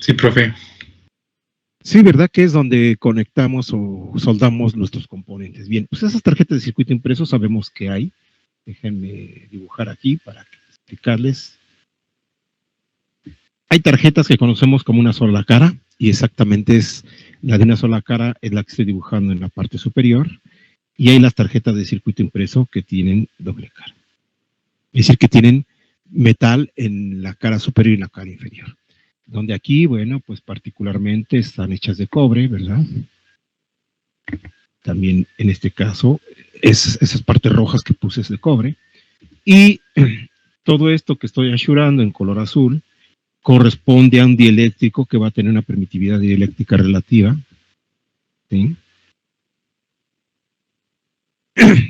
Sí, profe. Sí, ¿verdad? Que es donde conectamos o soldamos nuestros componentes. Bien, pues esas tarjetas de circuito impreso sabemos que hay. Déjenme dibujar aquí para explicarles. Hay tarjetas que conocemos como una sola cara, y exactamente es la de una sola cara, es la que estoy dibujando en la parte superior, y hay las tarjetas de circuito impreso que tienen doble cara. Es decir, que tienen metal en la cara superior y la cara inferior. Donde aquí, bueno, pues particularmente están hechas de cobre, ¿verdad? También en este caso, esas partes rojas que puse es de cobre. Y todo esto que estoy asurando en color azul corresponde a un dieléctrico que va a tener una permitividad dieléctrica relativa, ¿sí?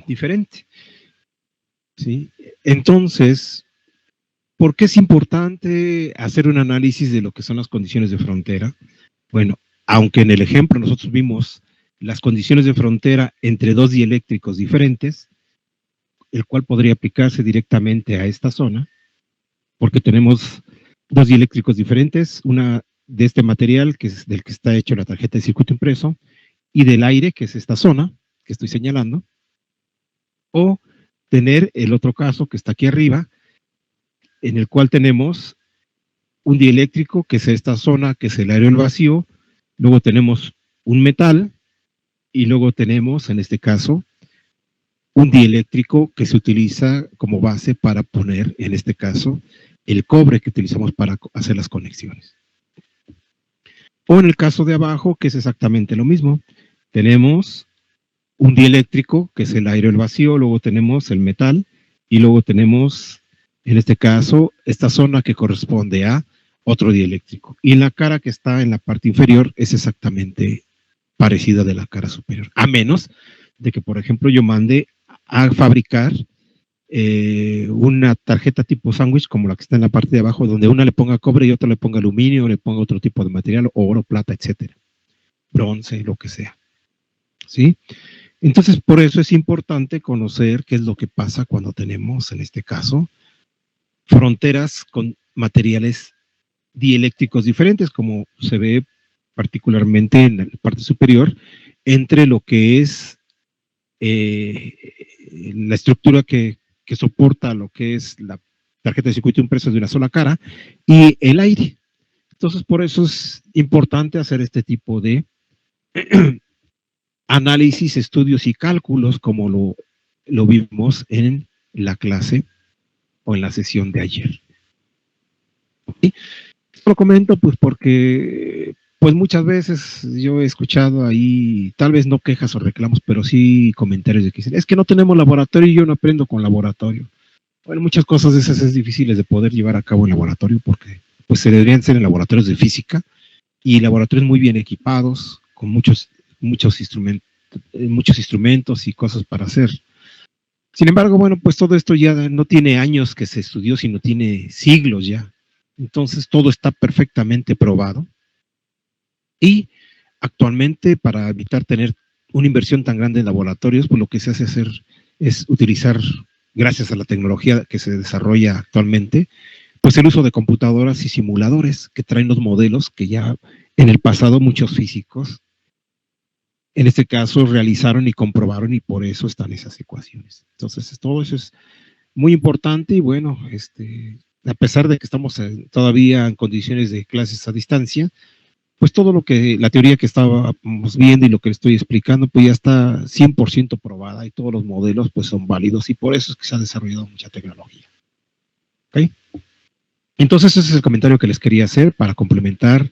Diferente, ¿sí? Entonces, ¿por qué es importante hacer un análisis de lo que son las condiciones de frontera? Bueno, aunque en el ejemplo nosotros vimos las condiciones de frontera entre dos dieléctricos diferentes, el cual podría aplicarse directamente a esta zona, porque tenemos dos dieléctricos diferentes, una de este material, que es del que está hecho la tarjeta de circuito impreso, y del aire, que es esta zona que estoy señalando, o tener el otro caso que está aquí arriba, en el cual tenemos un dieléctrico, que es esta zona, que es el aire o el vacío, luego tenemos un metal, y luego tenemos, en este caso, un dieléctrico que se utiliza como base para poner, en este caso, el cobre que utilizamos para hacer las conexiones. O en el caso de abajo, que es exactamente lo mismo, tenemos un dieléctrico, que es el aire o el vacío, luego tenemos el metal, y luego tenemos, en este caso, esta zona que corresponde a otro dieléctrico. Y en la cara que está en la parte inferior es exactamente parecida de la cara superior, a menos de que, por ejemplo, yo mande a fabricar una tarjeta tipo sándwich, como la que está en la parte de abajo, donde una le ponga cobre y otra le ponga aluminio, le ponga otro tipo de material, oro, plata, etcétera, bronce, lo que sea, ¿sí? Entonces, por eso es importante conocer qué es lo que pasa cuando tenemos, en este caso, fronteras con materiales dieléctricos diferentes, como se ve particularmente en la parte superior, entre lo que es la estructura que soporta lo que es la tarjeta de circuito impreso de una sola cara y el aire. Entonces, por eso es importante hacer este tipo de análisis, estudios y cálculos, como lo vimos en la clase o en la sesión de ayer. ¿Sí? Lo comento pues porque pues muchas veces yo he escuchado ahí, tal vez no quejas o reclamos, pero sí comentarios de que dicen, es que no tenemos laboratorio y yo no aprendo con laboratorio. Bueno, muchas cosas de esas es difíciles de poder llevar a cabo en laboratorio porque pues se deberían ser en laboratorios de física y laboratorios muy bien equipados, con muchos instrumentos y cosas para hacer. Sin embargo, bueno, pues todo esto ya no tiene años que se estudió, sino tiene siglos ya. Entonces todo está perfectamente probado. Y actualmente, para evitar tener una inversión tan grande en laboratorios, pues lo que se hace es utilizar, gracias a la tecnología que se desarrolla actualmente, pues el uso de computadoras y simuladores que traen los modelos que ya en el pasado muchos físicos, en este caso, realizaron y comprobaron, y por eso están esas ecuaciones. Entonces, todo eso es muy importante y bueno, a pesar de que estamos todavía en condiciones de clases a distancia, pues todo lo que, la teoría que estábamos viendo y lo que estoy explicando, pues ya está 100% probada y todos los modelos pues son válidos y por eso es que se ha desarrollado mucha tecnología. ¿Ok? Entonces ese es el comentario que les quería hacer para complementar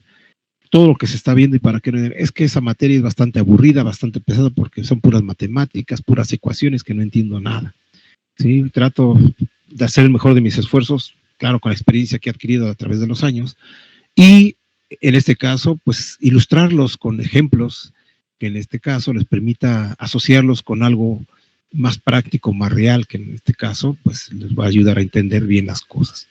todo lo que se está viendo y para que no, es que esa materia es bastante aburrida, bastante pesada porque son puras matemáticas, puras ecuaciones que no entiendo nada. ¿Sí? Trato de hacer el mejor de mis esfuerzos, claro, con la experiencia que he adquirido a través de los años y en este caso, pues ilustrarlos con ejemplos que en este caso les permita asociarlos con algo más práctico, más real, que en este caso, pues les va a ayudar a entender bien las cosas.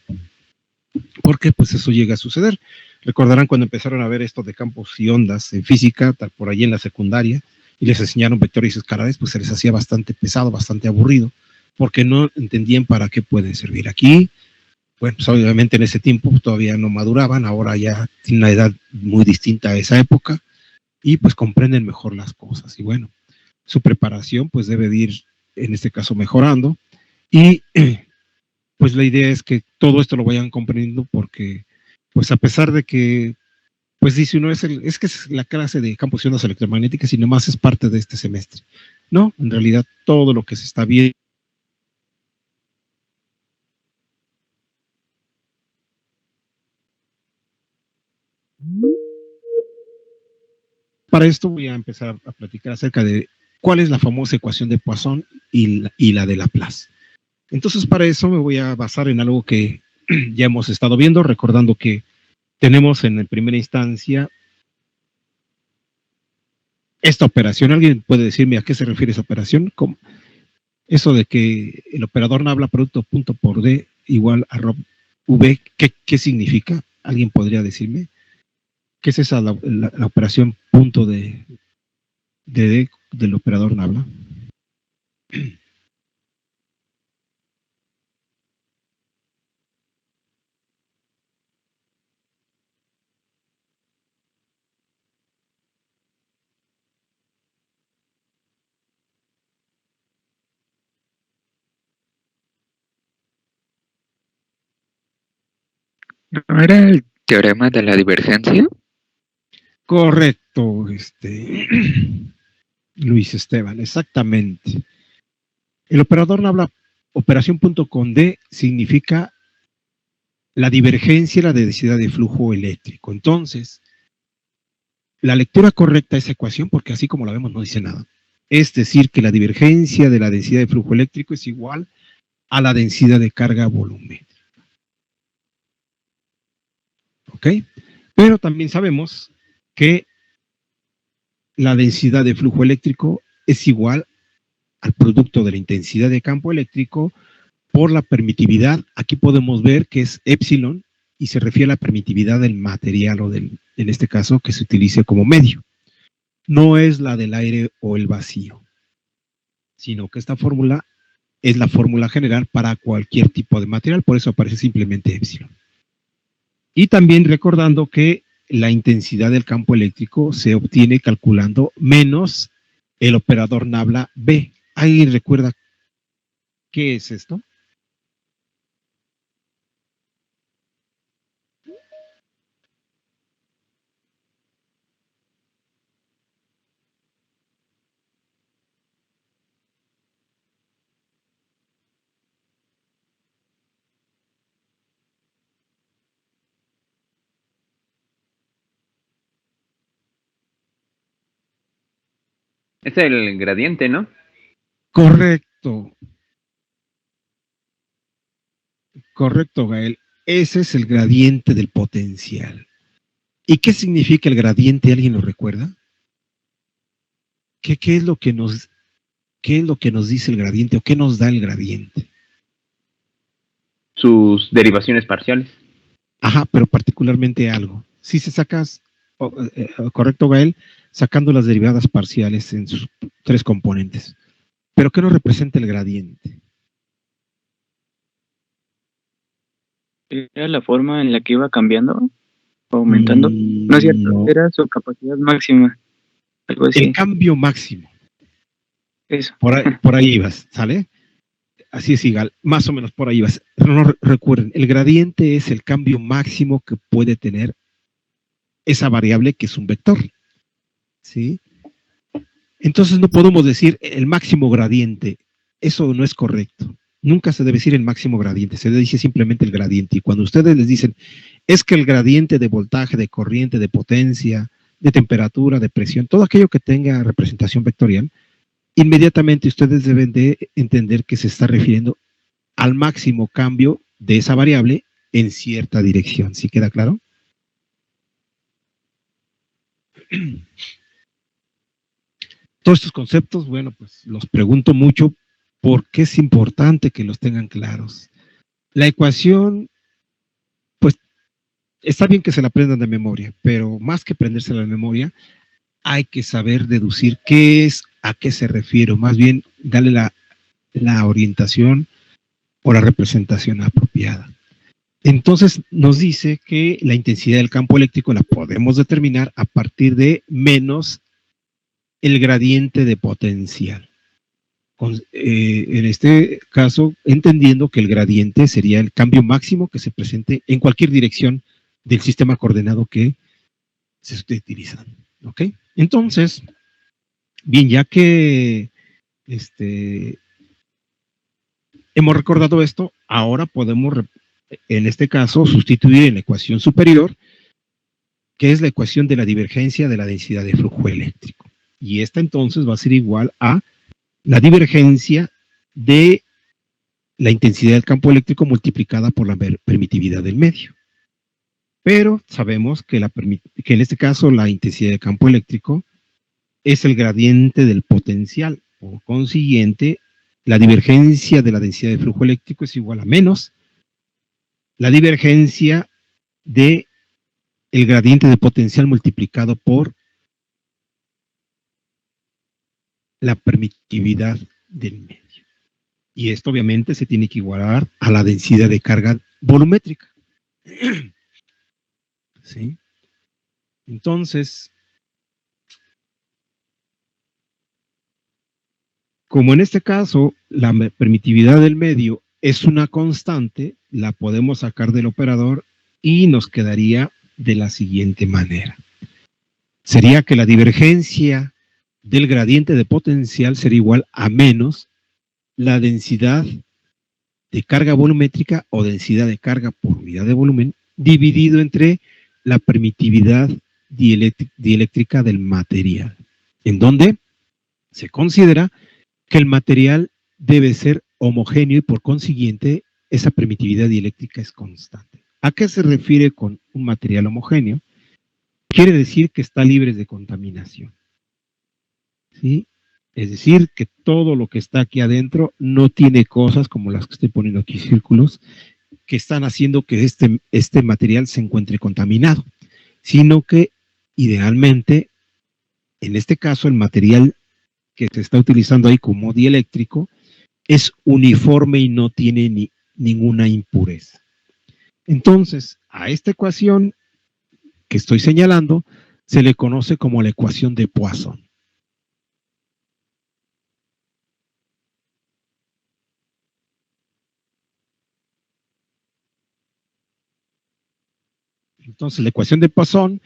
Porque pues eso llega a suceder. Recordarán cuando empezaron a ver esto de campos y ondas en física, tal por allí en la secundaria, y les enseñaron vectores escalares, pues se les hacía bastante pesado, bastante aburrido, porque no entendían para qué pueden servir. Aquí Bueno, pues obviamente en ese tiempo todavía no maduraban, ahora ya tienen una edad muy distinta a esa época y pues comprenden mejor las cosas. Y bueno, su preparación pues debe de ir, en este caso, mejorando. Y pues la idea es que todo esto lo vayan comprendiendo porque pues a pesar de que pues dice uno, es que es la clase de campos y ondas electromagnéticas y nomás es parte de este semestre. No, en realidad todo lo que se está viendo. Para esto voy a empezar a platicar acerca de cuál es la famosa ecuación de Poisson y la de Laplace. Entonces, para eso me voy a basar en algo que ya hemos estado viendo, recordando que tenemos en primera instancia esta operación. ¿Alguien puede decirme a qué se refiere esa operación? ¿Cómo? Eso de que el operador nabla producto punto por D igual a V, ¿qué significa? ¿Alguien podría decirme? ¿Qué es esa la operación punto de D del operador nabla? ¿No era el teorema de la divergencia? Correcto, Luis Esteban, exactamente. El operador nabla operación punto con D significa la divergencia y la densidad de flujo eléctrico. Entonces, la lectura correcta de esa ecuación, porque así como la vemos no dice nada, es decir, que la divergencia de la densidad de flujo eléctrico es igual a la densidad de carga volumétrica. ¿Ok? Pero también sabemos que la densidad de flujo eléctrico es igual al producto de la intensidad de campo eléctrico por la permitividad. Aquí podemos ver que es epsilon y se refiere a la permitividad del material o en este caso que se utilice como medio. No es la del aire o el vacío, sino que esta fórmula es la fórmula general para cualquier tipo de material, por eso aparece simplemente epsilon. Y también recordando que la intensidad del campo eléctrico se obtiene calculando menos el operador nabla B. ¿Alguien recuerda qué es esto? Es el gradiente, ¿no? Correcto. Correcto, Gael. Ese es el gradiente del potencial. ¿Y qué significa el gradiente? ¿Alguien lo recuerda? ¿Qué es lo que nos dice el gradiente o qué nos da el gradiente? Sus derivaciones parciales. Ajá, pero particularmente algo. Si se sacas, correcto, Gael, sacando las derivadas parciales en sus tres componentes. ¿Pero qué nos representa el gradiente? ¿Era la forma en la que iba cambiando o aumentando? No es cierto, No. era su capacidad máxima. Algo así. El cambio máximo. Eso. Por ahí ibas, ¿sale? Así es, Igal, más o menos por ahí vas. Pero no recuerden, el gradiente es el cambio máximo que puede tener esa variable que es un vector. ¿Sí? Entonces no podemos decir el máximo gradiente. Eso no es correcto. Nunca se debe decir el máximo gradiente, se le dice simplemente el gradiente. Y cuando ustedes les dicen, es que el gradiente de voltaje, de corriente, de potencia, de temperatura, de presión, todo aquello que tenga representación vectorial, inmediatamente ustedes deben de entender que se está refiriendo al máximo cambio de esa variable en cierta dirección. ¿Sí queda claro? Todos estos conceptos, bueno, pues los pregunto mucho porque es importante que los tengan claros. La ecuación, pues está bien que se la aprendan de memoria, pero más que aprendérsela de memoria, hay que saber deducir qué es, a qué se refiere, o más bien darle la orientación o la representación apropiada. Entonces nos dice que la intensidad del campo eléctrico la podemos determinar a partir de menos el gradiente de potencial. En este caso, entendiendo que el gradiente sería el cambio máximo que se presente en cualquier dirección del sistema coordenado que se esté utilizando. ¿Ok? Entonces, bien, ya que hemos recordado esto, ahora podemos, en este caso, sustituir en la ecuación superior, que es la ecuación de la divergencia de la densidad de flujo eléctrico. Y esta entonces va a ser igual a la divergencia de la intensidad del campo eléctrico multiplicada por la permitividad del medio. Pero sabemos que en este caso la intensidad del campo eléctrico es el gradiente del potencial. Por consiguiente, la divergencia de la densidad de flujo eléctrico es igual a menos la divergencia de el gradiente de potencial multiplicado por la permitividad del medio. Y esto obviamente se tiene que igualar a la densidad de carga volumétrica. ¿Sí? Entonces, como en este caso la permitividad del medio es una constante, la podemos sacar del operador y nos quedaría de la siguiente manera. Sería que la divergencia del gradiente de potencial sería igual a menos la densidad de carga volumétrica o densidad de carga por unidad de volumen dividido entre la permitividad dieléctrica del material, en donde se considera que el material debe ser homogéneo y por consiguiente esa permitividad dieléctrica es constante. ¿A qué se refiere con un material homogéneo? Quiere decir que está libre de contaminación. ¿Sí? Es decir, que todo lo que está aquí adentro no tiene cosas como las que estoy poniendo aquí, círculos, que están haciendo que este material se encuentre contaminado, sino que idealmente, en este caso, el material que se está utilizando ahí como dieléctrico es uniforme y no tiene ninguna impureza. Entonces, a esta ecuación que estoy señalando se le conoce como la ecuación de Poisson. Entonces, la ecuación de Poisson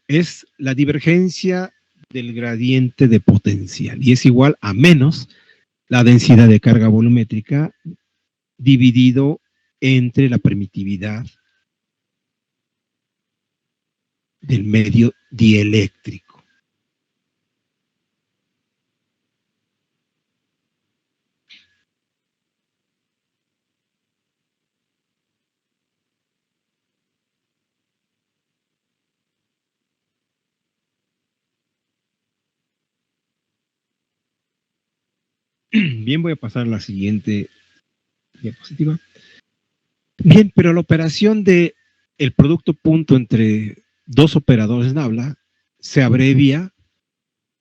es la divergencia del gradiente de potencial y es igual a menos la densidad de carga volumétrica dividido entre la permitividad del medio dieléctrico. Bien, voy a pasar a la siguiente diapositiva. Bien, pero la operación de el producto punto entre dos operadores Nabla se abrevia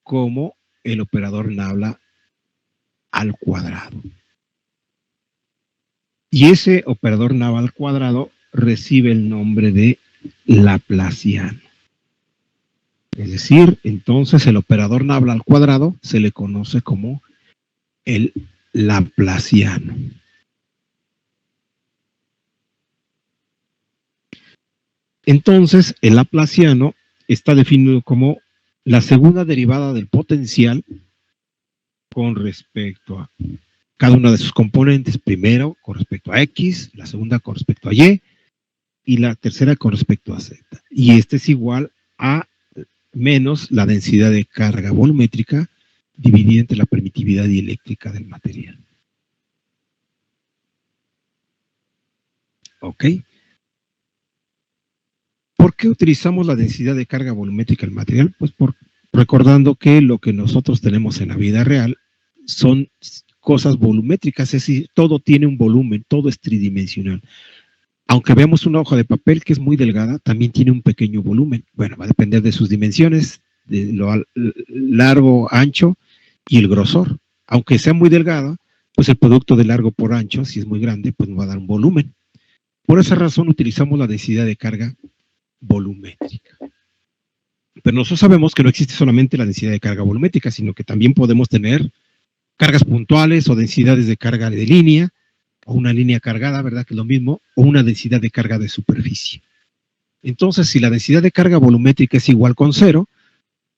como el operador Nabla al cuadrado. Y ese operador Nabla al cuadrado recibe el nombre de Laplaciano. Es decir, entonces el operador Nabla al cuadrado se le conoce como el Laplaciano. Entonces, el Laplaciano está definido como la segunda derivada del potencial con respecto a cada una de sus componentes. Primero con respecto a X, la segunda con respecto a Y y la tercera con respecto a Z. Y este es igual a menos la densidad de carga volumétrica dividida entre la permitividad dieléctrica del material. ¿Ok? ¿Por qué utilizamos la densidad de carga volumétrica del material? Pues recordando que lo que nosotros tenemos en la vida real son cosas volumétricas, es decir, todo tiene un volumen, todo es tridimensional. Aunque veamos una hoja de papel que es muy delgada, también tiene un pequeño volumen. Bueno, va a depender de sus dimensiones, de lo largo, ancho y el grosor. Aunque sea muy delgada, pues el producto de largo por ancho, si es muy grande, pues nos va a dar un volumen. Por esa razón utilizamos la densidad de carga volumétrica. Pero nosotros sabemos que no existe solamente la densidad de carga volumétrica, sino que también podemos tener cargas puntuales o densidades de carga de línea, o una línea cargada, ¿verdad? Que es lo mismo, o una densidad de carga de superficie. Entonces, si la densidad de carga volumétrica es igual con 0,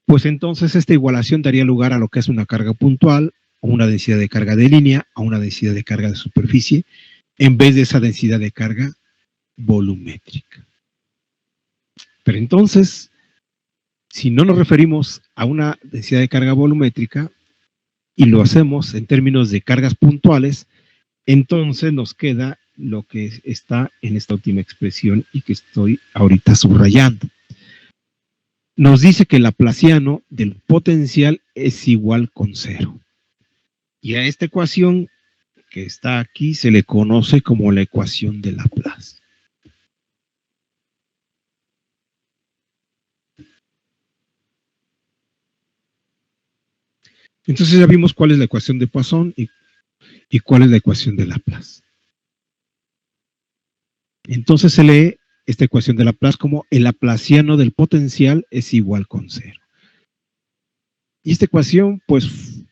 pues entonces esta igualación daría lugar a lo que es una carga puntual, o una densidad de carga de línea, o una densidad de carga de superficie, en vez de esa densidad de carga volumétrica. Pero entonces, si no nos referimos a una densidad de carga volumétrica y lo hacemos en términos de cargas puntuales, entonces nos queda lo que está en esta última expresión y que estoy ahorita subrayando. Nos dice que el laplaciano del potencial es igual con 0. Y a esta ecuación que está aquí se le conoce como la ecuación de Laplace. Entonces ya vimos cuál es la ecuación de Poisson y cuál es la ecuación de Laplace. Entonces se lee esta ecuación de Laplace como el laplaciano del potencial es igual con 0. Y esta ecuación, pues,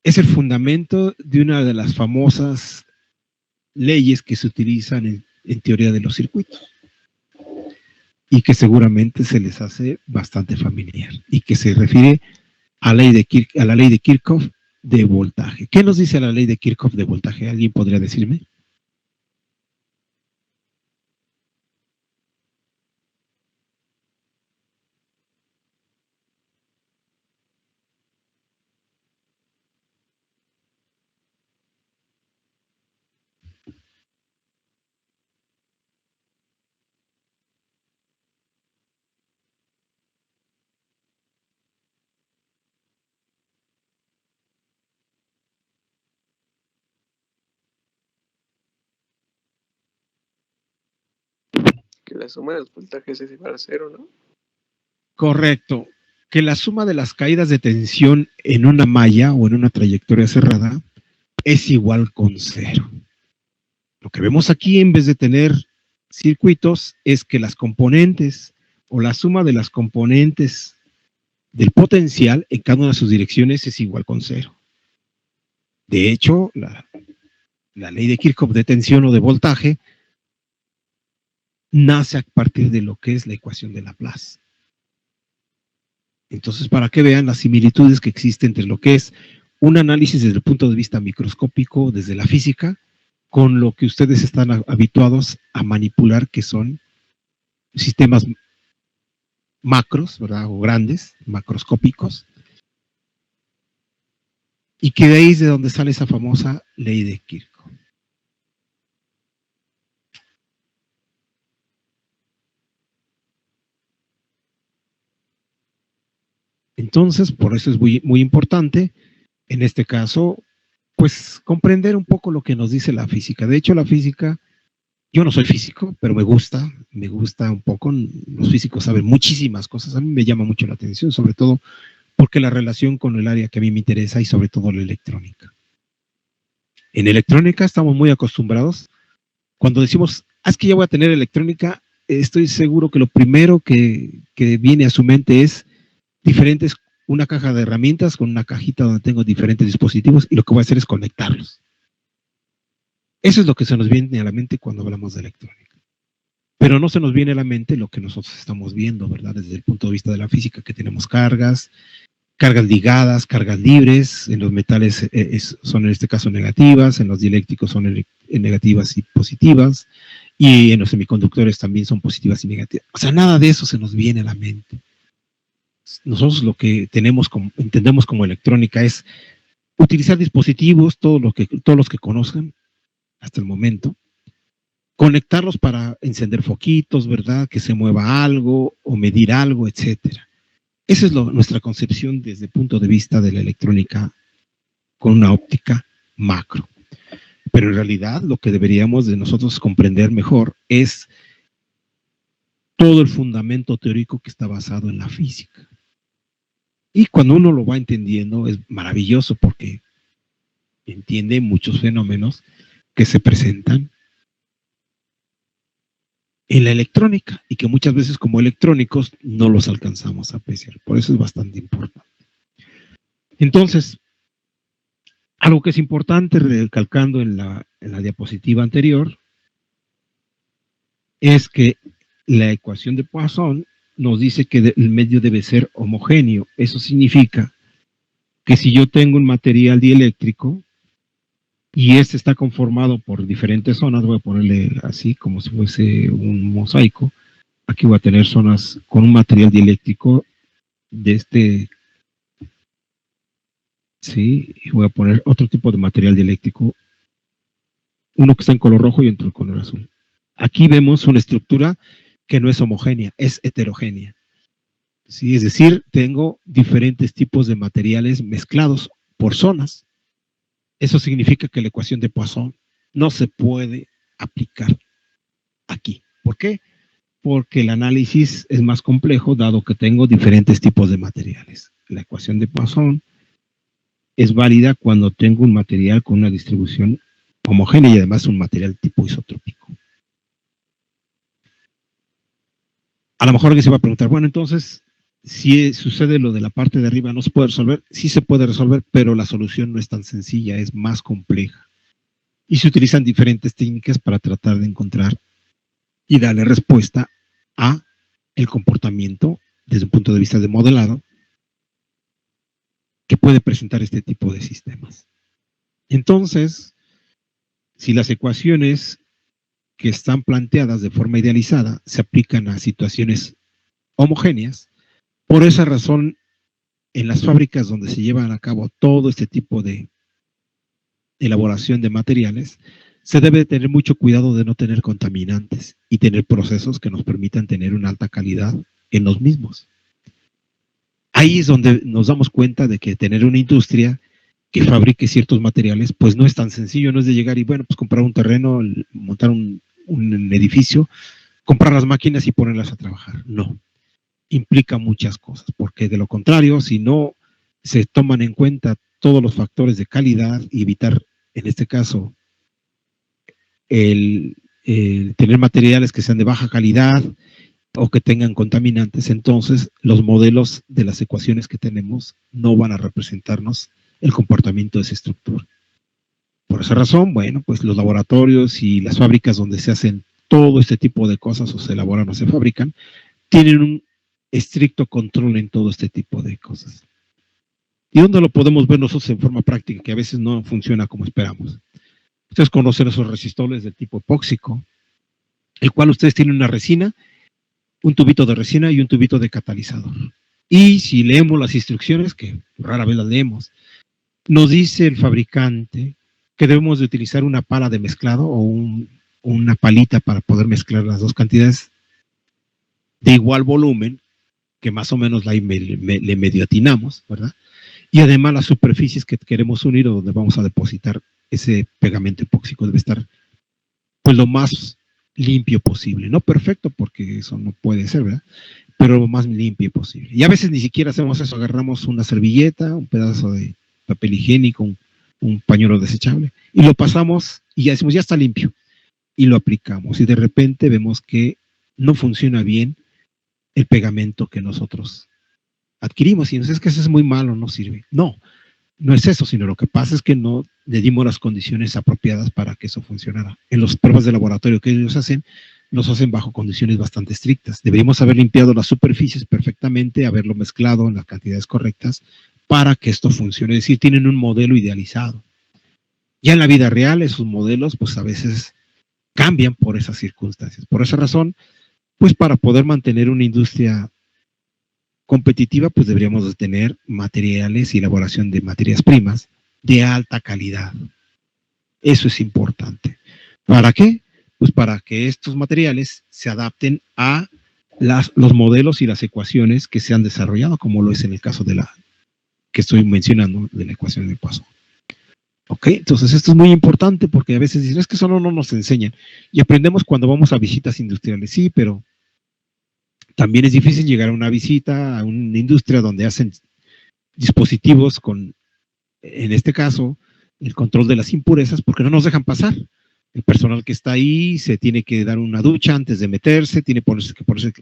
es el fundamento de una de las famosas leyes que se utilizan en teoría de los circuitos y que seguramente se les hace bastante familiar y que se refiere a la ley de Kirchhoff de voltaje. ¿Qué nos dice la ley de Kirchhoff de voltaje? ¿Alguien podría decirme? Que la suma de los voltajes es igual a 0, ¿no? Correcto. Que la suma de las caídas de tensión en una malla o en una trayectoria cerrada es igual con 0. Lo que vemos aquí, en vez de tener circuitos, es que las componentes o la suma de las componentes del potencial en cada una de sus direcciones es igual con 0. De hecho, la ley de Kirchhoff de tensión o de voltaje nace a partir de lo que es la ecuación de Laplace. Entonces, para que vean las similitudes que existen entre lo que es un análisis desde el punto de vista microscópico, desde la física, con lo que ustedes están habituados a manipular, que son sistemas macros, ¿verdad? O grandes, macroscópicos, y que de ahí es de donde sale esa famosa ley de Kirchhoff. Entonces, por eso es muy, muy importante, en este caso, pues comprender un poco lo que nos dice la física. De hecho, la física, yo no soy físico, pero me gusta un poco. Los físicos saben muchísimas cosas, a mí me llama mucho la atención, sobre todo porque la relación con el área que a mí me interesa y sobre todo la electrónica. En electrónica estamos muy acostumbrados, cuando decimos, es que ya voy a tener electrónica, estoy seguro que lo primero que viene a su mente es diferentes, una caja de herramientas con una cajita donde tengo diferentes dispositivos y lo que voy a hacer es conectarlos. Eso es lo que se nos viene a la mente cuando hablamos de electrónica. Pero no se nos viene a la mente lo que nosotros estamos viendo, ¿verdad? Desde el punto de vista de la física, que tenemos cargas ligadas, cargas libres, en los metales son en este caso negativas, en los dieléctricos son negativas y positivas, y en los semiconductores también son positivas y negativas. O sea, nada de eso se nos viene a la mente. Nosotros lo que entendemos como electrónica es utilizar dispositivos, todos los que conozcan hasta el momento, conectarlos para encender foquitos, ¿verdad? Que se mueva algo o medir algo, etcétera. Esa es nuestra concepción desde el punto de vista de la electrónica con una óptica macro. Pero en realidad lo que deberíamos de nosotros comprender mejor es todo el fundamento teórico que está basado en la física. Y cuando uno lo va entendiendo es maravilloso porque entiende muchos fenómenos que se presentan en la electrónica y que muchas veces como electrónicos no los alcanzamos a apreciar. Por eso es bastante importante. Entonces, algo que es importante, recalcando en la diapositiva anterior, es que la ecuación de Poisson nos dice que el medio debe ser homogéneo. Eso significa que si yo tengo un material dieléctrico y este está conformado por diferentes zonas, voy a ponerle así como si fuese un mosaico, aquí voy a tener zonas con un material dieléctrico de este, sí, y voy a poner otro tipo de material dieléctrico, uno que está en color rojo y otro en color azul. Aquí vemos una estructura que no es homogénea, es heterogénea. Sí, es decir, tengo diferentes tipos de materiales mezclados por zonas. Eso significa que la ecuación de Poisson no se puede aplicar aquí. ¿Por qué? Porque el análisis es más complejo dado que tengo diferentes tipos de materiales. La ecuación de Poisson es válida cuando tengo un material con una distribución homogénea y además un material tipo isotrópico. A lo mejor alguien se va a preguntar, bueno, entonces, si sucede lo de la parte de arriba, ¿no se puede resolver? Sí se puede resolver, pero la solución no es tan sencilla, es más compleja. Y se utilizan diferentes técnicas para tratar de encontrar y darle respuesta a el comportamiento desde un punto de vista de modelado que puede presentar este tipo de sistemas. Entonces, si las ecuaciones que están planteadas de forma idealizada se aplican a situaciones homogéneas, por esa razón, en las fábricas donde se llevan a cabo todo este tipo de elaboración de materiales, se debe tener mucho cuidado de no tener contaminantes y tener procesos que nos permitan tener una alta calidad en los mismos. Ahí es donde nos damos cuenta de que tener una industria que fabrique ciertos materiales, pues no es tan sencillo, no es de llegar y bueno, pues comprar un terreno, montar un edificio, comprar las máquinas y ponerlas a trabajar. No. Implica muchas cosas, porque de lo contrario, si no se toman en cuenta todos los factores de calidad y evitar, en este caso, el tener materiales que sean de baja calidad o que tengan contaminantes, entonces los modelos de las ecuaciones que tenemos no van a representarnos el comportamiento de esa estructura. Por esa razón, bueno, pues los laboratorios y las fábricas donde se hacen todo este tipo de cosas o se elaboran o se fabrican, tienen un estricto control en todo este tipo de cosas. ¿Y dónde lo podemos ver nosotros en forma práctica? Que a veces no funciona como esperamos. Ustedes conocen esos resistores del tipo epóxico, el cual ustedes tienen una resina, un tubito de resina y un tubito de catalizador. Y si leemos las instrucciones, que rara vez las leemos, nos dice el fabricante que debemos de utilizar una pala de mezclado o una palita para poder mezclar las dos cantidades de igual volumen, que más o menos le medio atinamos, ¿verdad? Y además las superficies que queremos unir o donde vamos a depositar ese pegamento epóxico debe estar pues lo más limpio posible. No perfecto, porque eso no puede ser, ¿verdad? Pero lo más limpio posible. Y a veces ni siquiera hacemos eso, agarramos una servilleta, un pedazo de papel higiénico, un pañuelo desechable, y lo pasamos y ya decimos, ya está limpio. Y lo aplicamos. Y de repente vemos que no funciona bien el pegamento que nosotros adquirimos. Y nos es que eso es muy malo, no sirve. No, no es eso, sino lo que pasa es que no le dimos las condiciones apropiadas para que eso funcionara. En las pruebas de laboratorio que ellos hacen, los hacen bajo condiciones bastante estrictas. Deberíamos haber limpiado las superficies perfectamente, haberlo mezclado en las cantidades correctas para que esto funcione. Es decir, tienen un modelo idealizado. Ya en la vida real, esos modelos, pues a veces cambian por esas circunstancias. Por esa razón, pues para poder mantener una industria competitiva, pues deberíamos de tener materiales y elaboración de materias primas de alta calidad. Eso es importante. ¿Para qué? Pues para que estos materiales se adapten a los modelos y las ecuaciones que se han desarrollado, como lo es en el caso de la que estoy mencionando, de la ecuación de Poisson. Ok, entonces esto es muy importante porque a veces dicen, es que eso no nos enseñan. Y aprendemos cuando vamos a visitas industriales, sí, pero también es difícil llegar a una visita a una industria donde hacen dispositivos con, en este caso, el control de las impurezas, porque no nos dejan pasar. El personal que está ahí se tiene que dar una ducha antes de meterse, tiene que ponerse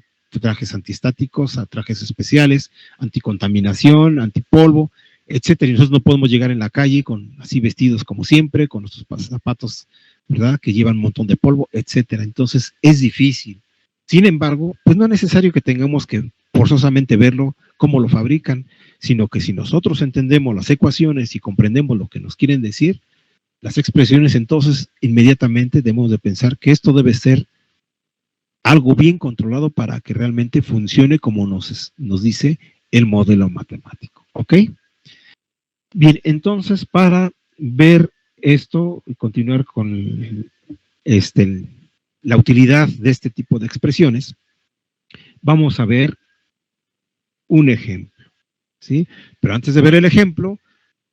trajes antiestáticos, a trajes especiales, anticontaminación, antipolvo, etcétera. Y nosotros no podemos llegar en la calle con así vestidos como siempre, con nuestros zapatos, ¿verdad?, que llevan un montón de polvo, etcétera. Entonces es difícil. Sin embargo, pues no es necesario que tengamos que forzosamente verlo cómo lo fabrican, sino que si nosotros entendemos las ecuaciones y comprendemos lo que nos quieren decir, las expresiones, entonces inmediatamente debemos de pensar que esto debe ser algo bien controlado para que realmente funcione como nos dice el modelo matemático. ¿Ok? Bien, entonces para ver esto y continuar con la utilidad de este tipo de expresiones, vamos a ver un ejemplo, ¿sí? Pero antes de ver el ejemplo,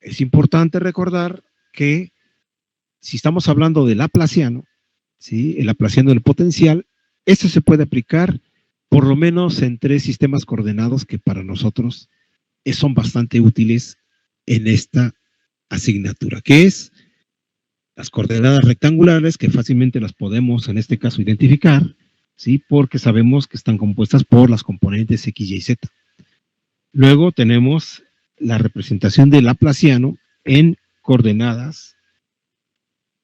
es importante recordar que si estamos hablando del laplaciano, ¿sí?, el laplaciano del potencial, este se puede aplicar por lo menos en 3 sistemas coordenados que para nosotros son bastante útiles en esta asignatura, que es las coordenadas rectangulares, que fácilmente las podemos en este caso identificar, ¿sí?, porque sabemos que están compuestas por las componentes X, Y, Z. Luego tenemos la representación del laplaciano en coordenadas.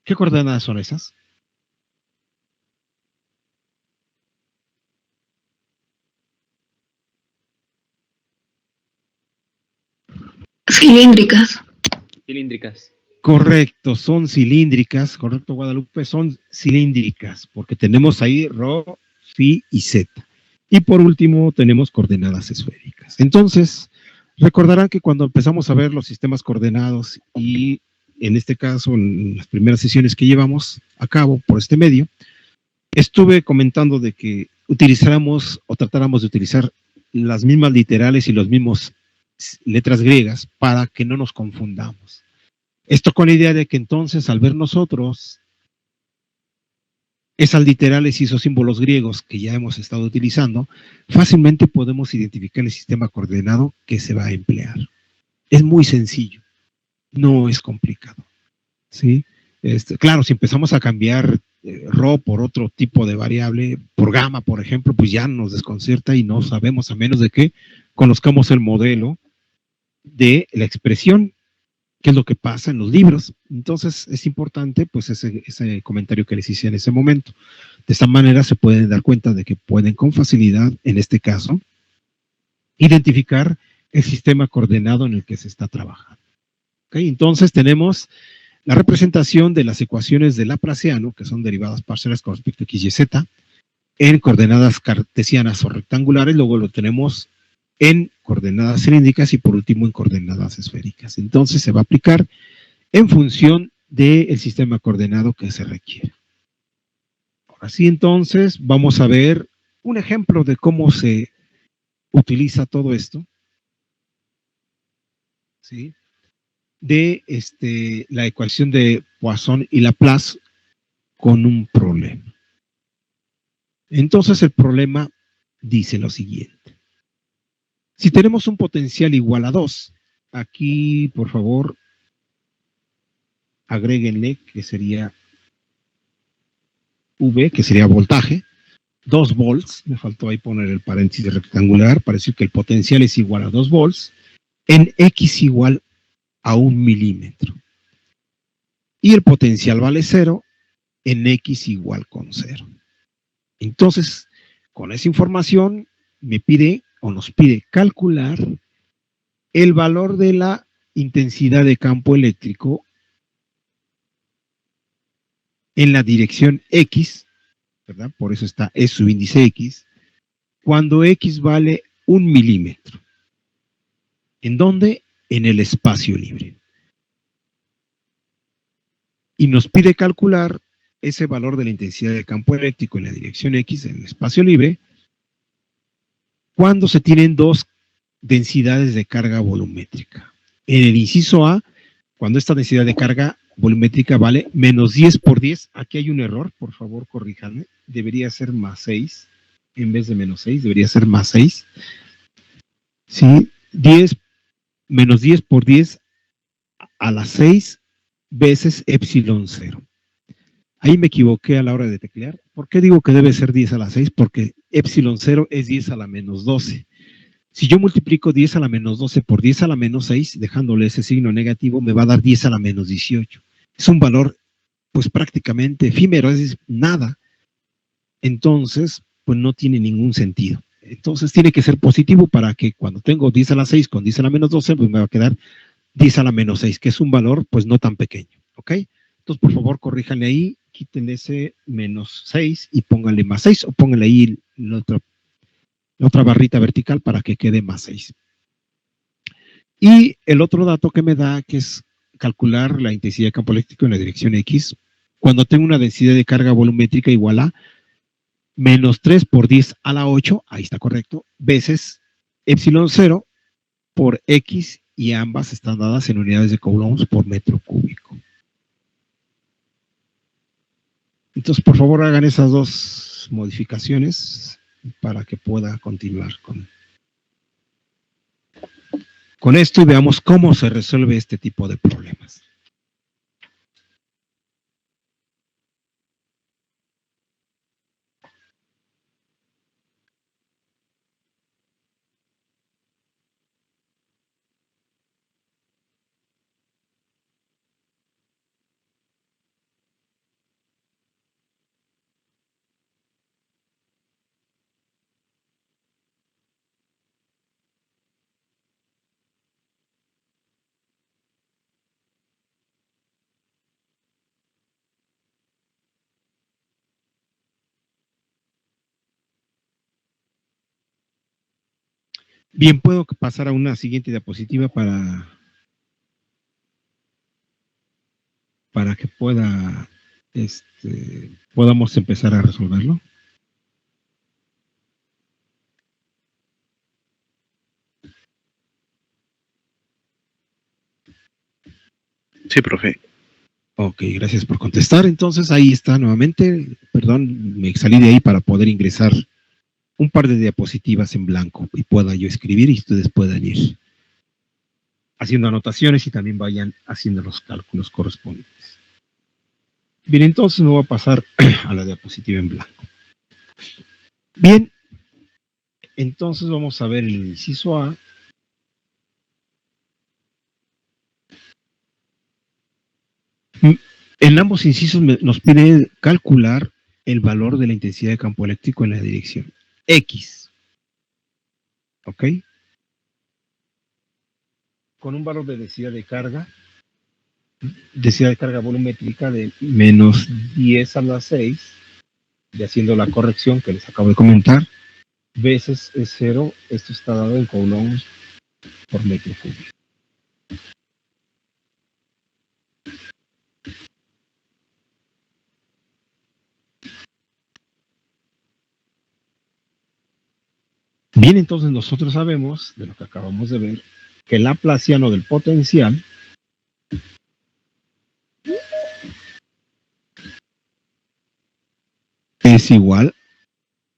¿Qué coordenadas son esas? Cilíndricas. Cilíndricas. Correcto, son cilíndricas, correcto, Guadalupe, son cilíndricas, porque tenemos ahí Rho, Phi y Z. Y por último tenemos coordenadas esféricas. Entonces, recordarán que cuando empezamos a ver los sistemas coordenados y en este caso en las primeras sesiones que llevamos a cabo por este medio, estuve comentando de que utilizáramos o tratáramos de utilizar las mismas literales y los mismos letras griegas para que no nos confundamos. Esto con la idea de que entonces al ver nosotros esas literales y esos símbolos griegos que ya hemos estado utilizando, fácilmente podemos identificar el sistema coordenado que se va a emplear. Es muy sencillo, no es complicado, ¿sí? Claro, si empezamos a cambiar Rho por otro tipo de variable, por gamma, por ejemplo, pues ya nos desconcierta y no sabemos, a menos de que conozcamos el modelo de la expresión, qué es lo que pasa en los libros. Entonces es importante pues ese comentario que les hice en ese momento. De esta manera se pueden dar cuenta de que pueden con facilidad, en este caso, identificar el sistema coordenado en el que se está trabajando. ¿Okay? Entonces tenemos la representación de las ecuaciones de Laplaciano, que son derivadas parciales con respecto a X, Y, Z, en coordenadas cartesianas o rectangulares. Luego lo tenemos en coordenadas cilíndricas y por último en coordenadas esféricas. Entonces se va a aplicar en función del sistema coordenado que se requiere. Ahora sí, entonces vamos a ver un ejemplo de cómo se utiliza todo esto, ¿sí?, de la ecuación de Poisson y Laplace con un problema. Entonces el problema dice lo siguiente. Si tenemos un potencial igual a 2, aquí, por favor, agréguenle que sería V, que sería voltaje, 2 volts, me faltó ahí poner el paréntesis rectangular, para decir que el potencial es igual a 2 volts, en X igual a 1 milímetro. Y el potencial vale 0 en X igual con 0. Entonces, con esa información me pide o nos pide calcular el valor de la intensidad de campo eléctrico en la dirección X, ¿verdad? Por eso es su índice X, cuando X vale 1 milímetro. ¿En dónde? En el espacio libre. Y nos pide calcular ese valor de la intensidad de campo eléctrico en la dirección X, en el espacio libre, cuando se tienen 2 densidades de carga volumétrica. En el inciso A, cuando esta densidad de carga volumétrica vale menos 10 por 10, aquí hay un error, por favor corríjanme, debería ser más 6, en vez de menos 6, debería ser más 6. ¿Sí? Menos 10 por 10 a las 6 veces epsilon 0. Ahí me equivoqué a la hora de teclear. ¿Por qué digo que debe ser 10 a la 6? Porque epsilon 0 es 10 a la menos 12. Si yo multiplico 10 a la menos 12 por 10 a la menos 6, dejándole ese signo negativo, me va a dar 10 a la menos 18. Es un valor, pues prácticamente efímero, es decir, nada. Entonces, pues no tiene ningún sentido. Entonces tiene que ser positivo para que cuando tengo 10 a la 6 con 10 a la menos 12, pues me va a quedar 10 a la menos 6, que es un valor pues no tan pequeño, ¿ok? Entonces, por favor, corríjanle ahí, quítenle ese menos 6 y pónganle más 6, o pónganle ahí la otra barrita vertical para que quede más 6. Y el otro dato que me da, que es calcular la intensidad de campo eléctrico en la dirección X, cuando tengo una densidad de carga volumétrica igual a menos 3 por 10 a la 8, ahí está correcto, veces epsilon 0 por X, y ambas están dadas en unidades de coulombs por metro cúbico. Entonces, por favor, hagan esas dos modificaciones para que pueda continuar con esto y veamos cómo se resuelve este tipo de problemas. Bien, puedo pasar a una siguiente diapositiva para que podamos empezar a resolverlo. Sí, profe. Ok, gracias por contestar. Entonces ahí está nuevamente. Perdón, me salí de ahí para poder ingresar un par de diapositivas en blanco y pueda yo escribir y ustedes puedan ir haciendo anotaciones y también vayan haciendo los cálculos correspondientes. Bien, entonces me voy a pasar a la diapositiva en blanco. Bien, entonces vamos a ver el inciso A. En ambos incisos nos pide calcular el valor de la intensidad de campo eléctrico en la dirección X. ¿Ok? Con un valor de densidad de carga volumétrica de menos 10 a la 6, y haciendo la corrección que les acabo de comentar, veces es 0, esto está dado en coulombs por metro cúbico. Bien, entonces nosotros sabemos, de lo que acabamos de ver, que el laplaciano del potencial es igual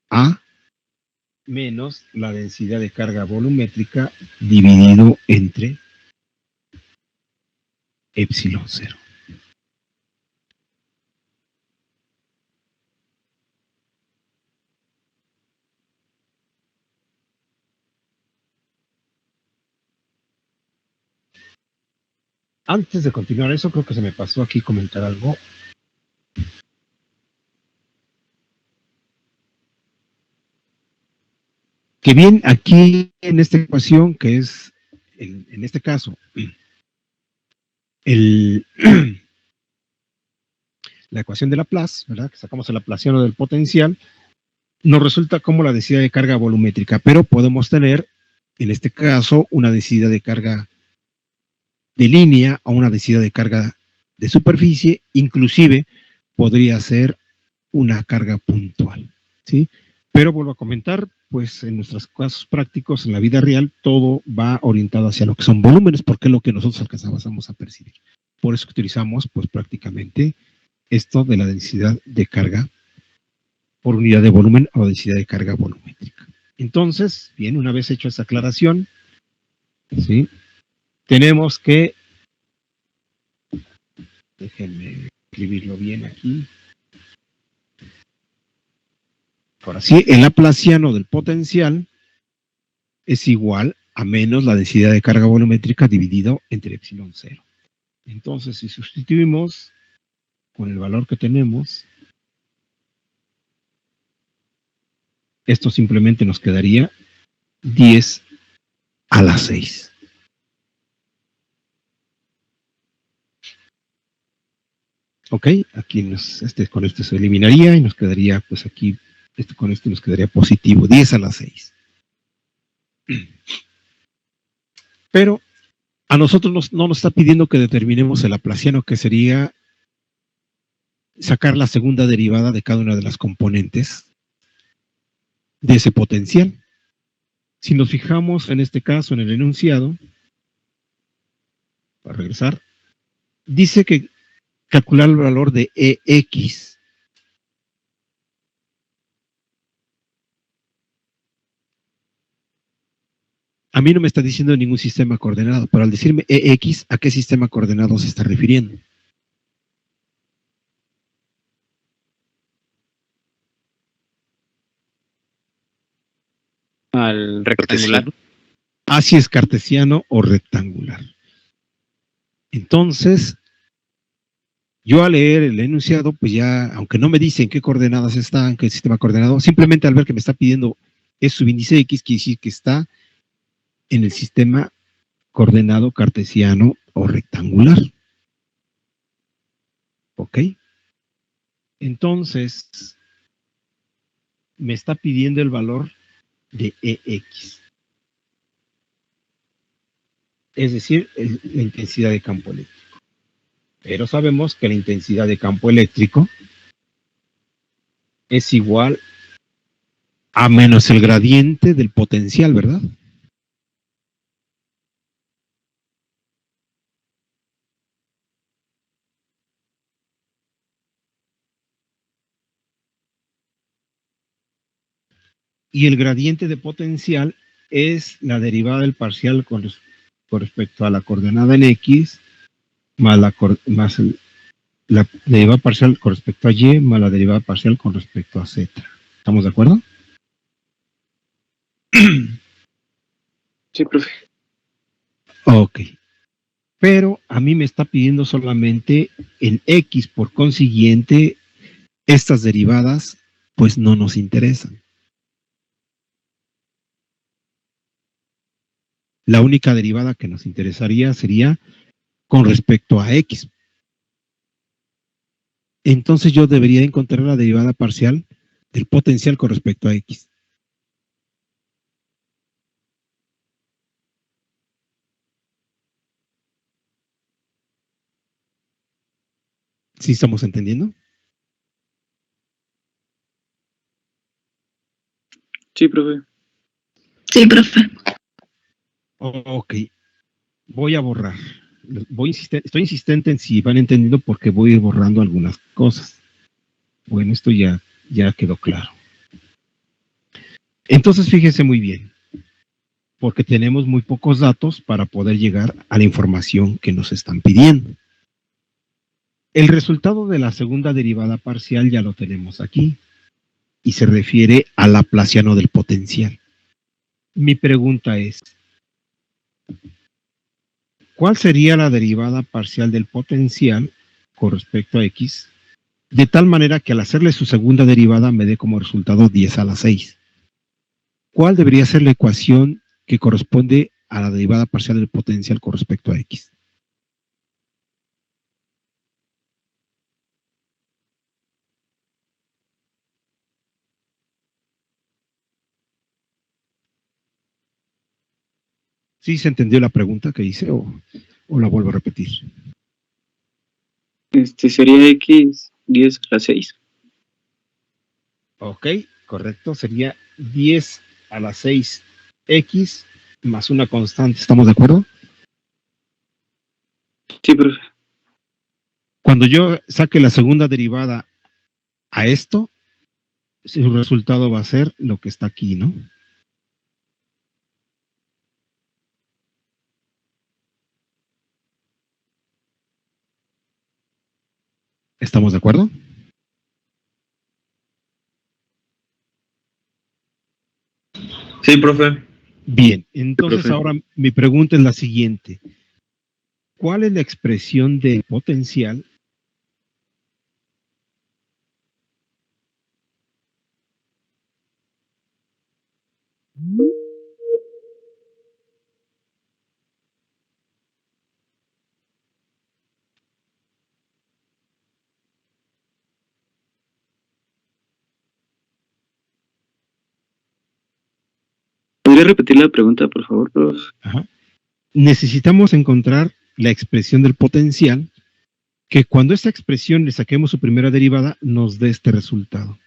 a menos la densidad de carga volumétrica dividido entre epsilon 0. Antes de continuar eso, creo que se me pasó aquí comentar algo. Que bien, aquí en esta ecuación, que es, en este caso, la ecuación de Laplace, ¿verdad? Que sacamos el laplaciano del potencial, nos resulta como la densidad de carga volumétrica, pero podemos tener, en este caso, una densidad de carga de línea o una densidad de carga de superficie, inclusive podría ser una carga puntual, ¿sí? Pero vuelvo a comentar, pues en nuestros casos prácticos, en la vida real, todo va orientado hacia lo que son volúmenes, porque es lo que nosotros alcanzamos a percibir. Por eso que utilizamos, pues prácticamente, esto de la densidad de carga por unidad de volumen o densidad de carga volumétrica. Entonces, bien, una vez hecho esta aclaración, ¿sí? Tenemos que, déjenme escribirlo bien aquí, Ahora sí, el laplaciano del potencial es igual a menos la densidad de carga volumétrica dividido entre epsilon 0. Entonces, si sustituimos con el valor que tenemos, esto simplemente nos quedaría 10 a la 6. Ok, aquí con este se eliminaría y nos quedaría, pues aquí, con este nos quedaría positivo, 10 a la 6. Pero a nosotros no nos está pidiendo que determinemos el laplaciano, que sería sacar la segunda derivada de cada una de las componentes de ese potencial. Si nos fijamos en este caso en el enunciado, para regresar, dice que calcular el valor de EX. A mí no me está diciendo ningún sistema coordenado, pero al decirme EX, ¿a qué sistema coordenado se está refiriendo? Al rectangular. Así es, cartesiano o rectangular. Entonces, yo al leer el enunciado, pues ya, aunque no me dicen qué coordenadas está, en qué sistema coordenado, simplemente al ver que me está pidiendo es subíndice X, quiere decir que está en el sistema coordenado cartesiano o rectangular. ¿Ok? Entonces, me está pidiendo el valor de EX. Es decir, la intensidad de campo eléctrico. Pero sabemos que la intensidad de campo eléctrico es igual a menos el gradiente del potencial, ¿verdad? Y el gradiente de potencial es la derivada del parcial con respecto a la coordenada en X más la derivada parcial con respecto a Y más la derivada parcial con respecto a Z. ¿Estamos de acuerdo? Sí, profe. Ok. Pero a mí me está pidiendo solamente en X, por consiguiente, estas derivadas pues no nos interesan. La única derivada que nos interesaría sería con respecto a X. Entonces yo debería encontrar la derivada parcial del potencial con respecto a X. ¿Sí estamos entendiendo? Sí, profe. Sí, profe. Ok. Voy a borrar. Estoy insistente en si van entendiendo porque voy a ir borrando algunas cosas. Bueno, esto ya quedó claro. Entonces fíjense muy bien, porque tenemos muy pocos datos para poder llegar a la información que nos están pidiendo. El resultado de la segunda derivada parcial ya lo tenemos aquí y se refiere al laplaciano del potencial. Mi pregunta es, ¿cuál sería la derivada parcial del potencial con respecto a X? De tal manera que al hacerle su segunda derivada me dé como resultado 10 a la 6. ¿Cuál debería ser la ecuación que corresponde a la derivada parcial del potencial con respecto a X? ¿Sí se entendió la pregunta que hice o la vuelvo a repetir? Sería X 10 a la 6. Ok, correcto. Sería 10 a la 6x más una constante. ¿Estamos de acuerdo? Sí, profe. Cuando yo saque la segunda derivada a esto, su resultado va a ser lo que está aquí, ¿no? ¿Estamos de acuerdo? Sí, profe. Bien, entonces profe. ahora mi pregunta es la siguiente. ¿Cuál es la expresión de potencial ¿Podría repetir la pregunta, por favor, profe? Ajá. Necesitamos encontrar la expresión del potencial que cuando esta expresión le saquemos su primera derivada nos dé este resultado.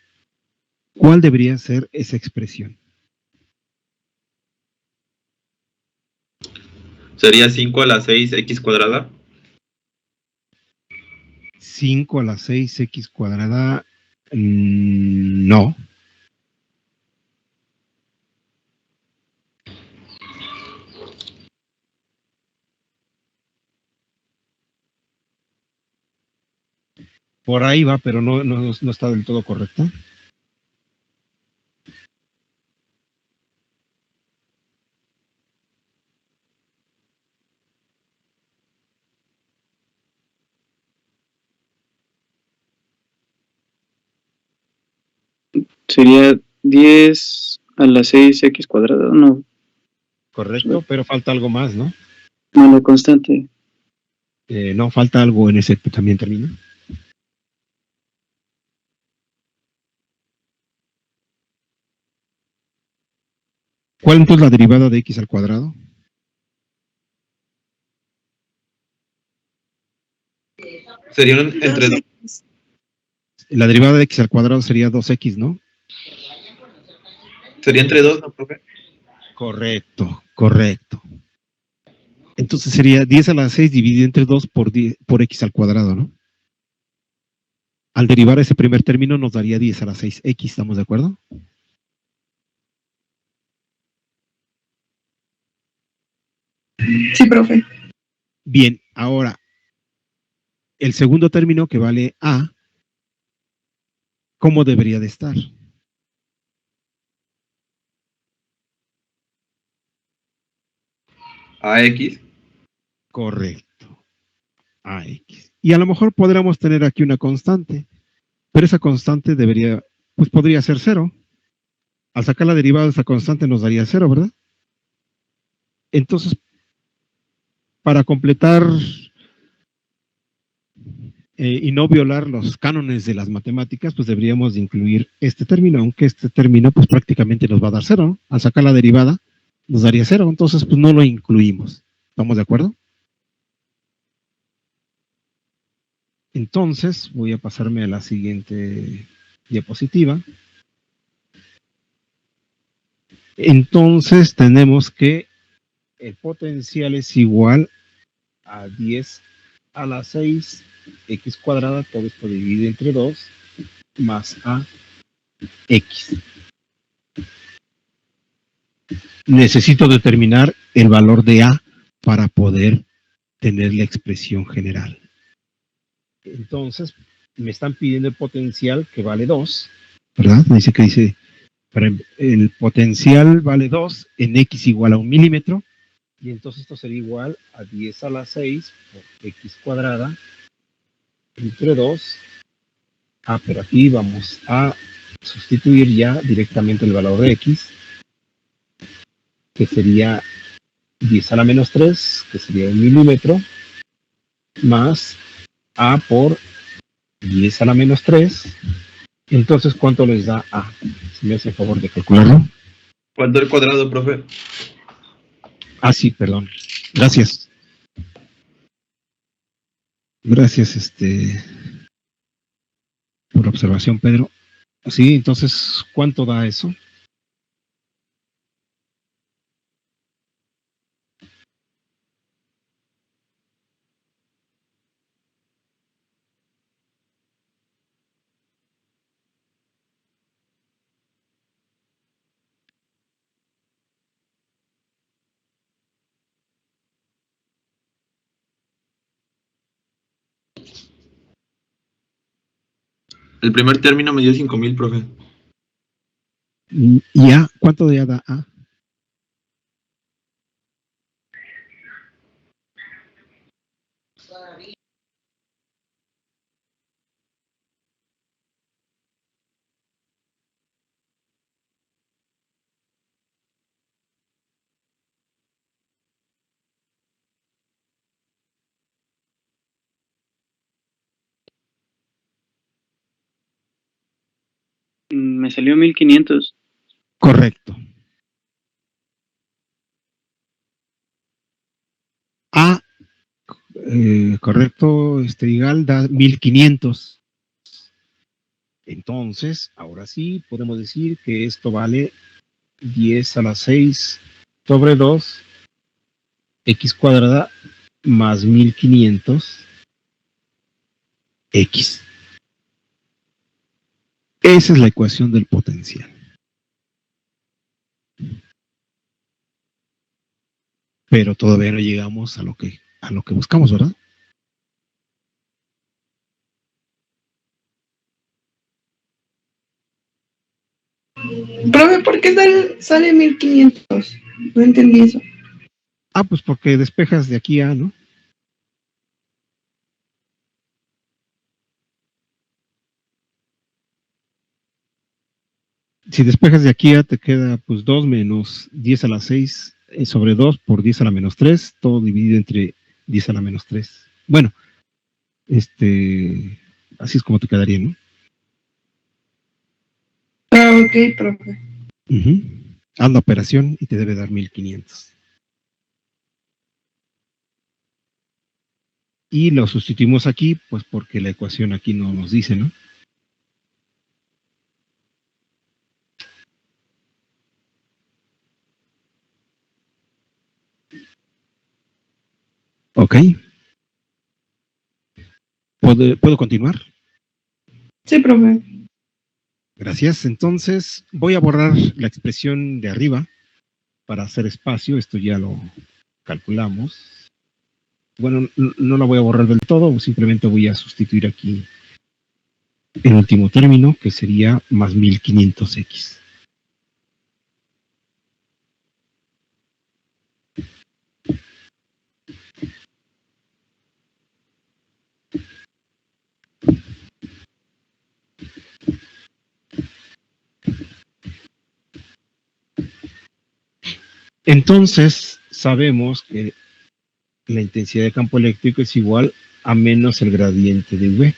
¿Cuál debería ser esa expresión? Sería 5 a la 6 x cuadrada. 5 a la 6x cuadrada. No. Por ahí va, pero no está del todo correcto. Sería 10 a la 6x cuadrada, no, Correcto, pero falta algo más, ¿no? no, la constante. No, falta algo en ese también término. ¿Cuál entonces la derivada de x al cuadrado? Serían entre 2. La derivada de x al cuadrado sería 2x, ¿no? Sería entre 2, ¿no, profe? Correcto, correcto. Entonces sería 10 a la 6 dividido entre 2 por x al cuadrado, ¿no? Al derivar ese primer término nos daría 10 a la 6x, ¿estamos de acuerdo? Sí, profe. Bien, ahora, el segundo término que vale a, ¿cómo debería de estar? AX. Correcto, ax. Y a lo mejor podríamos tener aquí una constante, pero esa constante debería, pues podría ser 0. Al sacar la derivada de esa constante nos daría 0, ¿verdad? Entonces, para completar y no violar los cánones de las matemáticas, pues deberíamos de incluir este término, aunque este término pues prácticamente nos va a dar 0, ¿no? Al sacar la derivada nos daría 0, entonces pues no lo incluimos. ¿Estamos de acuerdo? Entonces voy a pasarme a la siguiente diapositiva. Entonces tenemos que el potencial es igual a 10 a la 6 x cuadrada, todo esto dividido entre 2, más a x. Necesito determinar el valor de a para poder tener la expresión general. Entonces, me están pidiendo el potencial que vale 2, ¿verdad? Me dice que el potencial vale 2 en x igual a 1 milímetro, y entonces esto sería igual a 10 a la 6 por x cuadrada entre 2. Pero aquí vamos a sustituir ya directamente el valor de x, que sería 10 a la menos 3, que sería 1 milímetro, más a por 10 a la menos 3. Entonces, ¿cuánto les da a? Si me hace el favor de calcularlo. ¿Cuánto el cuadrado, profe? Sí, perdón. Gracias. Gracias, por la observación, Pedro. Sí, entonces, ¿cuánto da eso? El primer término me dio 5000, profe. ¿Y a? ¿Cuánto de a da a? Me salió 1500. Correcto. A, correcto, Strigal da 1500. Entonces, ahora sí, podemos decir que esto vale 10 a la 6 sobre 2, x cuadrada más 1500, x. Esa es la ecuación del potencial. Pero todavía no llegamos a lo que buscamos, ¿verdad? Profe, ¿por qué sale 1500? No entendí eso. Ah, pues porque despejas de aquí a, ¿no? Si despejas de aquí a, te queda pues 2 menos 10 a la 6 sobre 2 por 10 a la menos 3, todo dividido entre 10 a la menos 3. Bueno, así es como te quedaría, ¿no? Ah, ok, profe. Haz la operación y te debe dar 1500. Y lo sustituimos aquí, pues porque la ecuación aquí no nos dice, ¿no? Ok. ¿Puedo continuar? Sí, profe. Gracias. Entonces, voy a borrar la expresión de arriba para hacer espacio. Esto ya lo calculamos. Bueno, no la voy a borrar del todo, simplemente voy a sustituir aquí el último término, que sería más 1500x. Entonces, sabemos que la intensidad de campo eléctrico es igual a menos el gradiente de V.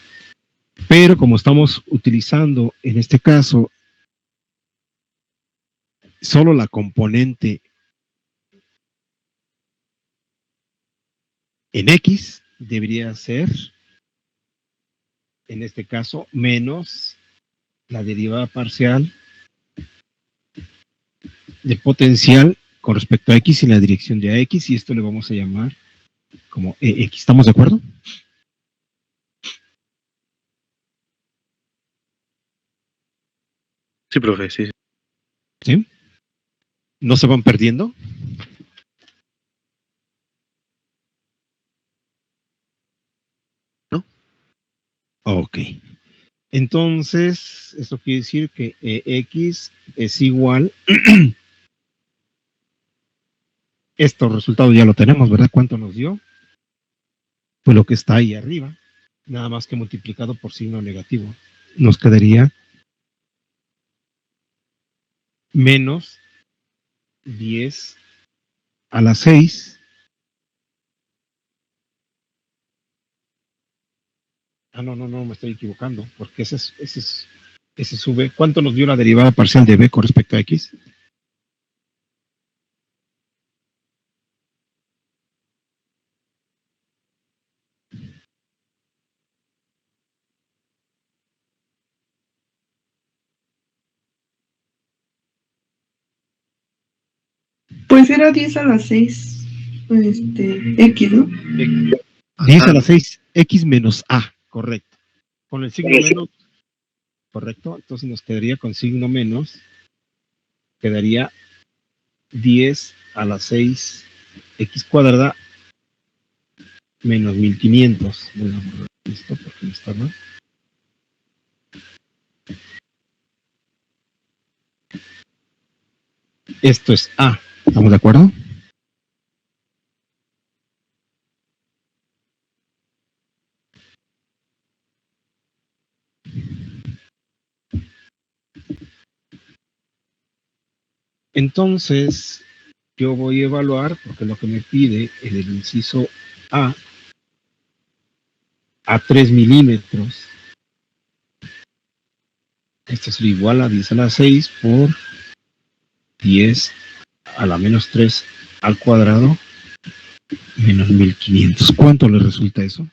Pero como estamos utilizando, en este caso, solo la componente en X, debería ser, en este caso, menos la derivada parcial del potencial con respecto a X en la dirección de AX, y esto le vamos a llamar como EX. ¿Estamos de acuerdo? Sí, profe, sí. ¿Sí? ¿No se van perdiendo? ¿No? Ok. Entonces, esto quiere decir que X es igual. Estos resultados ya lo tenemos, ¿verdad? ¿Cuánto nos dio? Pues lo que está ahí arriba, nada más que multiplicado por signo negativo. Nos quedaría menos 10 a la 6. Ah, no, me estoy equivocando, porque ese sube. ¿Cuánto nos dio la derivada parcial de B con respecto a X? Pues era 10 a las 6. X, ¿no? 10 a la 6, X menos A, correcto. Con el signo menos, correcto, entonces nos quedaría con signo menos, quedaría 10 a la 6, X cuadrada, menos 1500. Voy a borrar esto porque no está mal. Esto es A, ¿estamos de acuerdo? Entonces, yo voy a evaluar, porque lo que me pide en el inciso A 3 milímetros, Esto sería igual a 10 a la 6 por 10 a la menos 3 al cuadrado menos 1500. ¿Cuánto le resulta eso?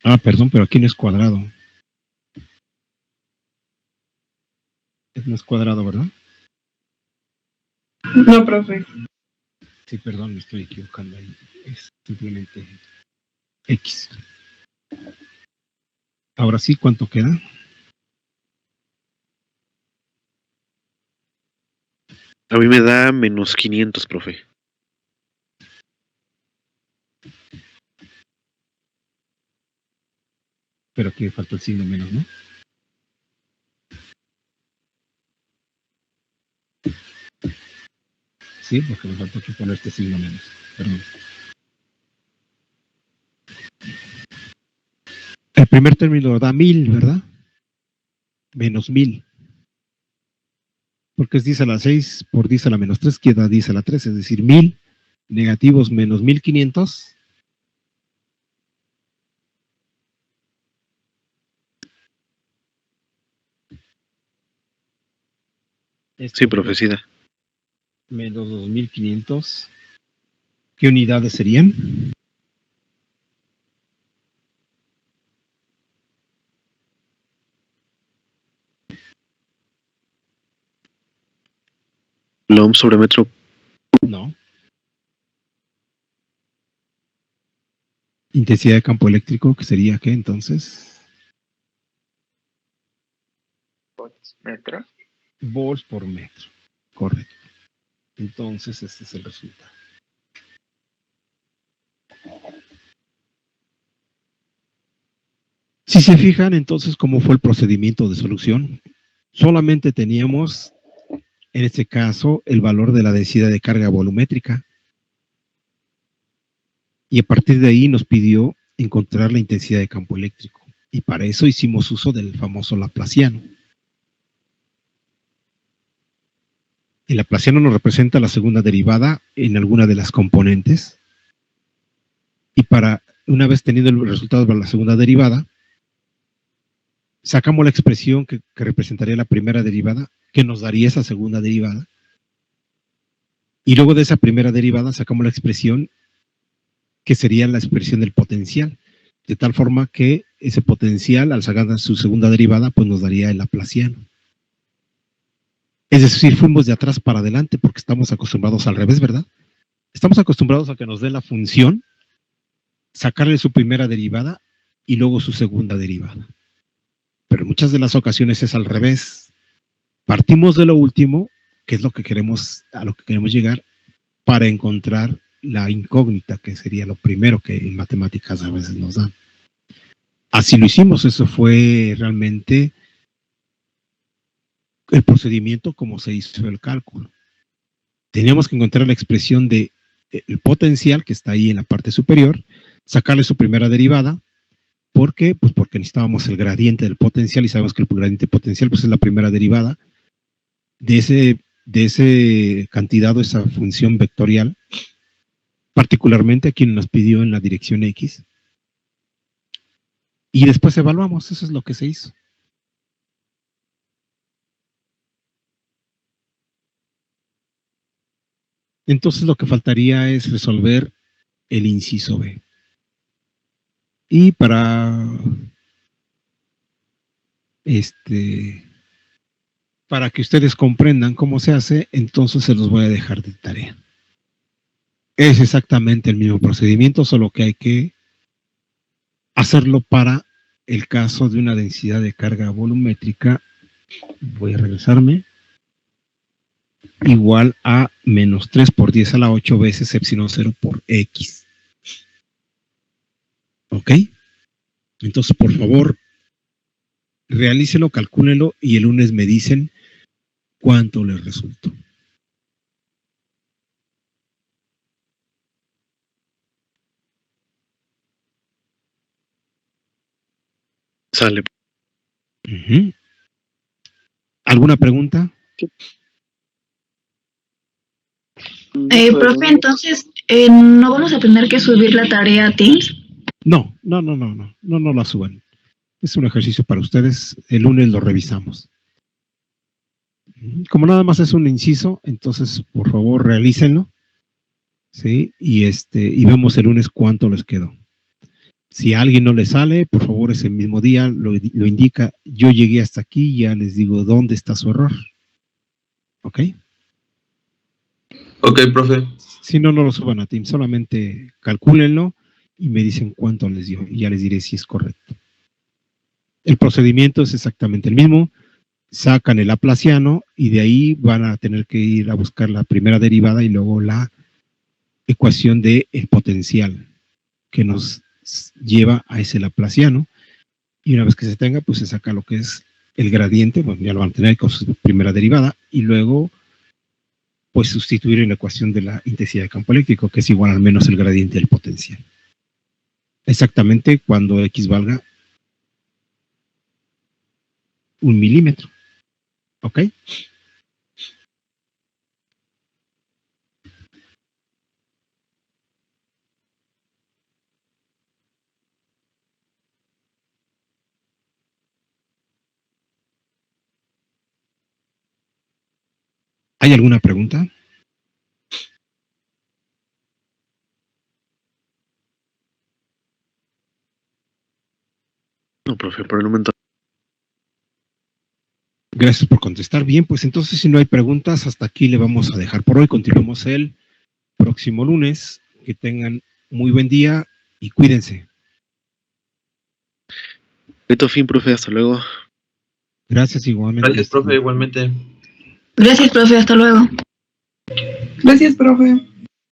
Ah, perdón, pero aquí no es cuadrado. No es cuadrado, ¿verdad? No, profe. Sí, perdón, me estoy equivocando ahí. Es simplemente X. Ahora sí, ¿cuánto queda? A mí me da menos 500, profe. Pero aquí falta el signo menos, ¿no? Sí, porque me falta aquí poner este signo menos. Perdón. El primer término da 1000, ¿verdad? Menos 1000. Porque es 10 a la 6 por 10 a la menos 3, queda 10 a la 3, es decir, 1000 negativos menos 1500. Sí, profe, sí da. Menos 2500. ¿Qué unidades serían? Ohm sobre metro. No. Intensidad de campo eléctrico, que sería ¿qué entonces? ¿Metro? Volts por metro. Correcto. Entonces, este es el resultado. Si se fijan, entonces, ¿cómo fue el procedimiento de solución? Solamente teníamos, en este caso, el valor de la densidad de carga volumétrica. Y a partir de ahí nos pidió encontrar la intensidad de campo eléctrico. Y para eso hicimos uso del famoso laplaciano. El laplaciano nos representa la segunda derivada en alguna de las componentes. Y para, una vez teniendo el resultado de la segunda derivada, sacamos la expresión que representaría la primera derivada, que nos daría esa segunda derivada. Y luego de esa primera derivada sacamos la expresión que sería la expresión del potencial. De tal forma que ese potencial, al sacar su segunda derivada, pues nos daría el laplaciano. Es decir, fuimos de atrás para adelante porque estamos acostumbrados al revés, ¿verdad? Estamos acostumbrados a que nos dé la función, sacarle su primera derivada y luego su segunda derivada. Pero en muchas de las ocasiones es al revés. Partimos de lo último, que es lo que queremos, a lo que queremos llegar, para encontrar la incógnita, que sería lo primero que en matemáticas a veces nos dan. Así lo hicimos, eso fue realmente el procedimiento como se hizo el cálculo. Teníamos que encontrar la expresión de el potencial que está ahí en la parte superior, sacarle su primera derivada. ¿Por qué? Pues porque necesitábamos el gradiente del potencial y sabemos que el gradiente potencial pues es la primera derivada de ese cantidad o esa función vectorial, particularmente a quien nos pidió en la dirección X. Y después evaluamos, eso es lo que se hizo. Entonces lo que faltaría es resolver el inciso B. Y para que ustedes comprendan cómo se hace, entonces se los voy a dejar de tarea. Es exactamente el mismo procedimiento, solo que hay que hacerlo para el caso de una densidad de carga volumétrica. Voy a regresarme. Igual a menos 3 por 10 a la 8 veces epsilon 0 por X. ¿Ok? Entonces, por favor, realícelo, calcúlenlo y el lunes me dicen cuánto les resultó. Sale. ¿Alguna pregunta? Profe, entonces, ¿no vamos a tener que subir la tarea a Teams? No la suban. Es un ejercicio para ustedes. El lunes lo revisamos. Como nada más es un inciso, entonces por favor realícenlo, ¿sí? Y vemos el lunes cuánto les quedó. Si a alguien no le sale, por favor ese mismo día lo indica. Yo llegué hasta aquí, ya les digo dónde está su error. ¿Ok? Ok, profe. Si no, no lo suban a Teams, solamente calcúlenlo y me dicen cuánto les dio y ya les diré si es correcto. El procedimiento es exactamente el mismo. Sacan el laplaciano y de ahí van a tener que ir a buscar la primera derivada y luego la ecuación del potencial que nos lleva a ese laplaciano, y una vez que se tenga, pues se saca lo que es el gradiente, bueno, ya lo van a tener con su primera derivada, y luego pues sustituir en la ecuación de la intensidad de campo eléctrico, que es igual al menos el gradiente del potencial. Exactamente cuando X valga 1 milímetro. ¿Ok? ¿Hay alguna pregunta? No, profe, por el momento. Gracias por contestar. Bien, pues entonces si no hay preguntas, hasta aquí le vamos a dejar por hoy. Continuamos el próximo lunes. Que tengan muy buen día y cuídense. Beto, fin, profe, hasta luego. Gracias igualmente. Gracias, profe, igualmente. Gracias, profe, hasta luego. Gracias, profe.